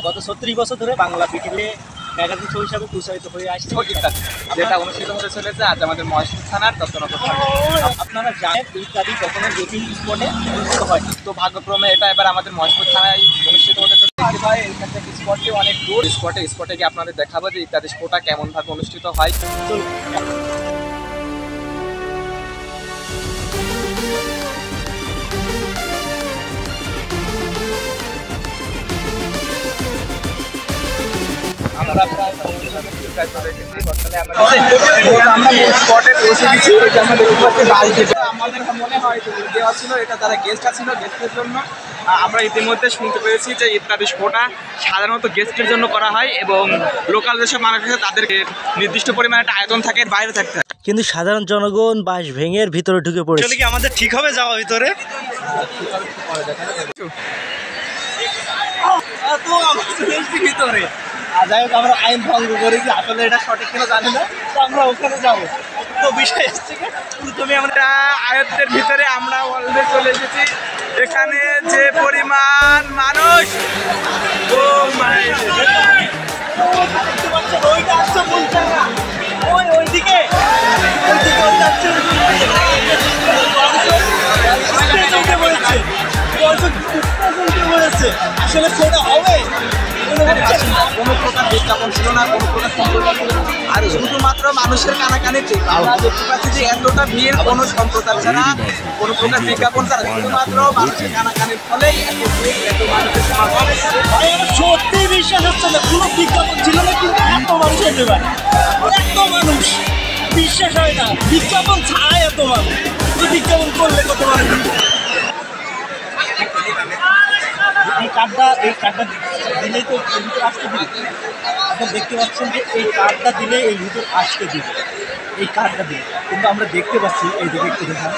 গত ৩৬ বছর ধরে বাংলা পৃথিবীতে ম্যাগাজিন শো হিসাবে প্রচারিত হয়ে আসছে, যেটা অনুষ্ঠিত হতে চলেছে আজ আমাদের মহেশপুর থানার দত্তনগর। আপনারা জানেন ইত্যাদি কখনো গেমিং স্পটে অনুষ্ঠিত হয়, তো ভাগ্যক্রমে এটা এবার আমাদের মহেশপুর থানায় অনুষ্ঠিত হতে চলেছে ভাই। এখান থেকে স্পটটি অনেক দূর, স্পটে গিয়ে আপনাদের দেখাবো যে ইত্যাদি শোটা কেমনভাবে অনুষ্ঠিত হয়। আমরা প্রায় আমাদের মনে হয় দেওয়া ছিল, এটা যারা গেস্ট ছিল গেস্টের জন্য। আমরা ইতিমধ্যে শুনতে পেরেছি যে ইত্যাদি শোটা সাধারণত গেস্টের জন্য করা হয় এবং লোকাল যেসব মানুষ আছে তাদেরকে নির্দিষ্ট পরিমাণে একটা আয়তন থাকে, এর বাইরে থাকতে হয়। কিন্তু সাধারণ জনগণ বাঁশ ভেঙে ভিতরে ঢুকে পড়েছে। কি আমাদের ঠিক হবে যাওয়া ভিতরে? ভিতরে যাই হোক, আমরা আইন ভঙ্গ করেছি, আসলে এটা সঠিক কিনা জানি না, তো আমরা ওখানে যাবো। তো বিষয় এসছে তুমি আমরা আয়ত্তের ভিতরে আমরা অলরেডি চলে এসেছি। এখানে যে পরিমাণ মানুষ, ওইটা আসছে বলছে না, ওইদিকে আসলে সেটা হবে কোনো প্রকার বিজ্ঞাপন ছিল না, কোনো প্রকার সম্পর্ক ছিল না, আর শুধুমাত্র মানুষের কানাকানিতে আমরা দেখতে পাচ্ছি যে এতটা ভিড় কোনো সম্প্রচার ছাড়া, কোনো প্রকার বিজ্ঞাপন ছাড়া, শুধুমাত্র মানুষের কানাকানির ফলেই এত ভিড়, এত মানুষের সমাগম। সত্যি বিশ্বাস হচ্ছে না, কোনো বিজ্ঞাপন ছিল না, কিন্তু এত মানুষ হতে পারে, এত মানুষ বিশ্বাস হয় না, বিজ্ঞাপন ছাড়াই এত মানুষ, বিজ্ঞাপন করলে কত মানুষ। এই কার্ডটা দিলেই তো ভিতর আসতে দিবে। এখন দেখতে পাচ্ছেন যে এই কার্ডটা দিলে এই ভিতর আসতে দিবে, এই কার্ডটা দিলে। কিন্তু আমরা দেখতে পাচ্ছি এইদিকে একটু দেখান,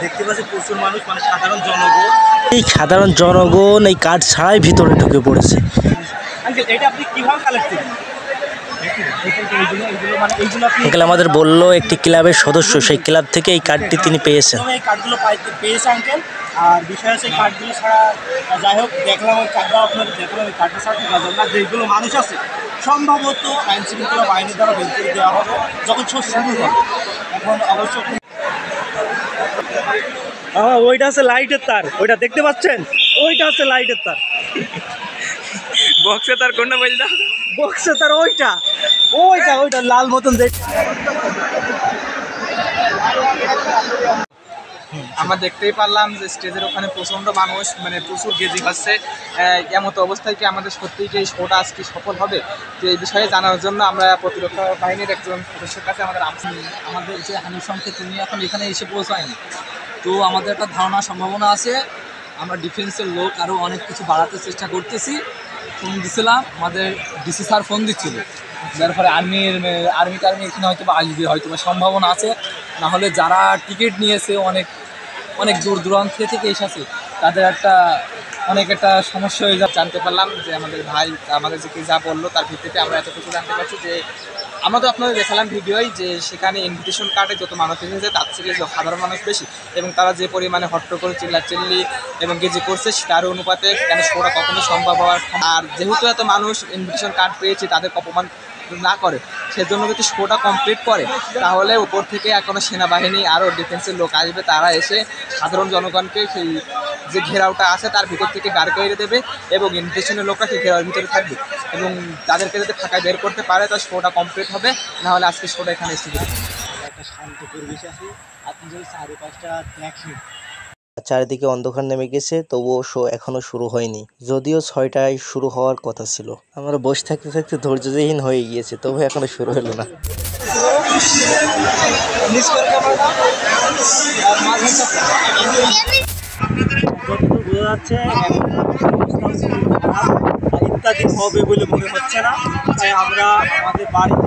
দেখতে পাচ্ছি প্রচুর মানুষ, মানে সাধারণ জনগণ, এই সাধারণ জনগণ এই কার্ড ছাড়াই ভিতরে ঢুকে পড়েছে। আঙ্কেল এটা আপনি কীভাবে কালেক্ট করবেন? আমাদের বললো একটি ক্লাবের সদস্য, সেই ক্লাব থেকে এই কার্ডটি তিনি পেয়েছেন। এই কার্ডগুলো পেয়েছে আঙ্কেল। আর বিষয় হচ্ছে এই কার্ডগুলো ছাড়া, যাই হোক দেখলাম ওই কার্ডটা আপনাদের দেখলাম, এই কার্ডটা ছাড়া ঠিক আছে না, যেগুলো মানুষ আছে সম্ভবত আইন শৃঙ্খলা বাহিনীর দ্বারা বের করে দেওয়া হবে যখন শো শুরু হবে। এখন অবশ্য ওইটা হচ্ছে লাইটের তার, ওইটা দেখতে পাচ্ছেন, ওইটা হচ্ছে লাইটের তার। বক্সে তার কোনটা বলতে? বক্সে তার ওইটা ওইটা ওইটা লাল মতন দেখ। আমরা দেখতেই পারলাম যে স্টেজের ওখানে প্রচণ্ড মানুষ, মানে প্রচুর গেজি হচ্ছে। এমতো অবস্থায় কি আমাদের সত্যিই যে এই শোটা আজকে সফল হবে, তো এই বিষয়ে জানার জন্য আমরা প্রতিরক্ষা বাহিনীর একজন সদস্যের কাছে আমাদের যে হানি সংকেত তিনি এখন এখানে এসে পৌঁছায়নি, তো আমাদের একটা ধারণা সম্ভাবনা আছে। আমরা ডিফেন্সের লোক আরও অনেক কিছু বাড়াতে চেষ্টা করতেছি। ফোন দিছিলাম, আমাদের ডিসি স্যার ফোন দিচ্ছিল, যার ফলে আর্মি এখানে হয়তো বা আসবে, হয়তো বা সম্ভাবনা আছে। নাহলে যারা টিকিট নিয়েছে অনেক দূর দূরান্ত থেকে এসেছে, তাদের অনেক একটা সমস্যা হয়ে যাচ্ছে। জানতে পারলাম যে আমাদের ভাই আমাদের যে যা বললো তার ভিত্তিতে আমরা এতটুকু জানতে পারছি যে আমরা তো আপনাদের দেখালাম ভিডিওই, যে সেখানে ইনভিটেশন কার্ডে যত মানুষ এসেছে তার থেকে সাধারণ মানুষ বেশি, এবং তারা যে পরিমাণে হট্টগোল চিল্লাচিল্লি এবং গেজে করছে তার অনুপাতে কেন শোটা কখনো সম্ভব হওয়ার। আর যেহেতু এত মানুষ ইনভিটেশন কার্ড পেয়েছে, তাদের অপমান না করে, সেজন্য যদি শোটা কমপ্লিট করে, তাহলে উপর থেকে এখনো সেনাবাহিনী আরও ডিফেন্সের লোক আসবে, তারা এসে সাধারণ জনগণকে সেই যে ঘেরাওটা আছে তার ভিতর থেকে গাড়ি করে দেবে, এবং ইনভিটেশনের লোকরা সেই ঘেরাওয়ের ভিতরে থাকবে, এবং তাদেরকে যদি ফাঁকায় বের করতে পারে তো শোটা কমপ্লিট হবে। নাহলে আজকে শোটা এখানে স্থগিত হবে। একটা শান্ত পরিবেশ আছে, আপনি যদি চারিপাশটা দেখেন, চারিদিকে অন্ধকার নেমে গেছে, তবুও শো এখনো শুরু হয়নি, যদিও 6টায় শুরু হওয়ার কথা ছিল। আমরা বসে থাকতে থাকতে ধৈর্যহীন হয়ে গিয়েছে, তবু এখনো শুরু হলো না। বোঝা যাচ্ছে ইত্যাদি হবে বলে মনে হচ্ছে না, তাই আমরা আমাদের বাড়িতে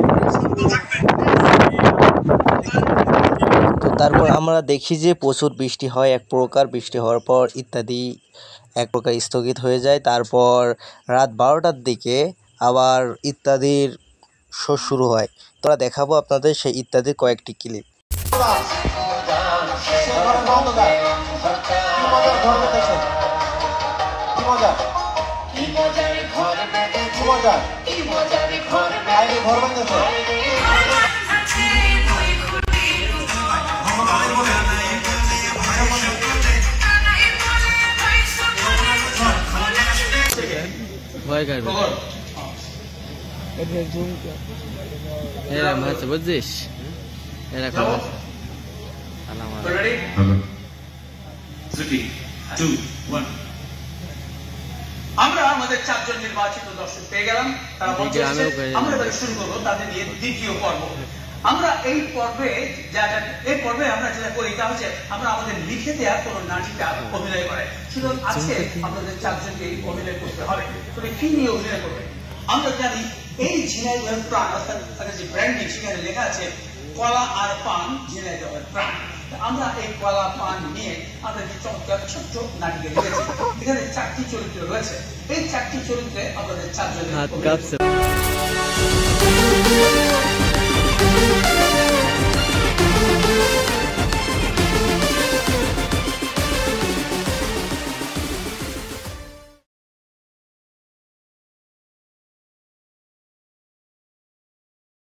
তো তারপর আমরা দেখি যে প্রচুর বৃষ্টি হয়, এক প্রকার বৃষ্টি হওয়ার পর ইত্যাদি এক প্রকার স্থগিত হয়ে যায়। তারপর রাত 12টার দিকে আবার ইত্যাদির শো শুরু হয়। তোরা দেখাবো আপনাদের সেই ইত্যাদির কয়েকটি ক্লিপ। কি মজা বাজার আইনি ঘর বাজার ভয় করবে এরকম হচ্ছে বুঝছিস এরকম হচ্ছে আমরা আমাদের 4 জন নির্বাচিত দর্শক পেয়ে গেলাম। তারা বলছে আমরা এবার শুরু করবো তাদের নিয়ে দ্বিতীয় পর্ব। আমরা এই পর্বে আমরা যেটা করি তা হচ্ছে আমরা আমাদের লিখে দেওয়া কোনো নাটিকা অভিনয় করে। সুতরাং আজকে আমাদের 4 জনকে অভিনয় করতে হবে। তবে কি নিয়ে অভিনয় করবে? আমরা জানি এই ঝিনাইদহের প্রাণ অর্থাৎ যে ব্র্যান্ডিং সেখানে লেখা আছে কলা আর পান ঝিনাইদহের প্রাণ। আমরা এই কলা পান নিয়ে আমরা যে চমৎকার ছোট্ট নাটিকা লিখেছি। এখানে 4টি চরিত্র রয়েছে। এই 4টি চরিত্রে আমাদের 4 জনের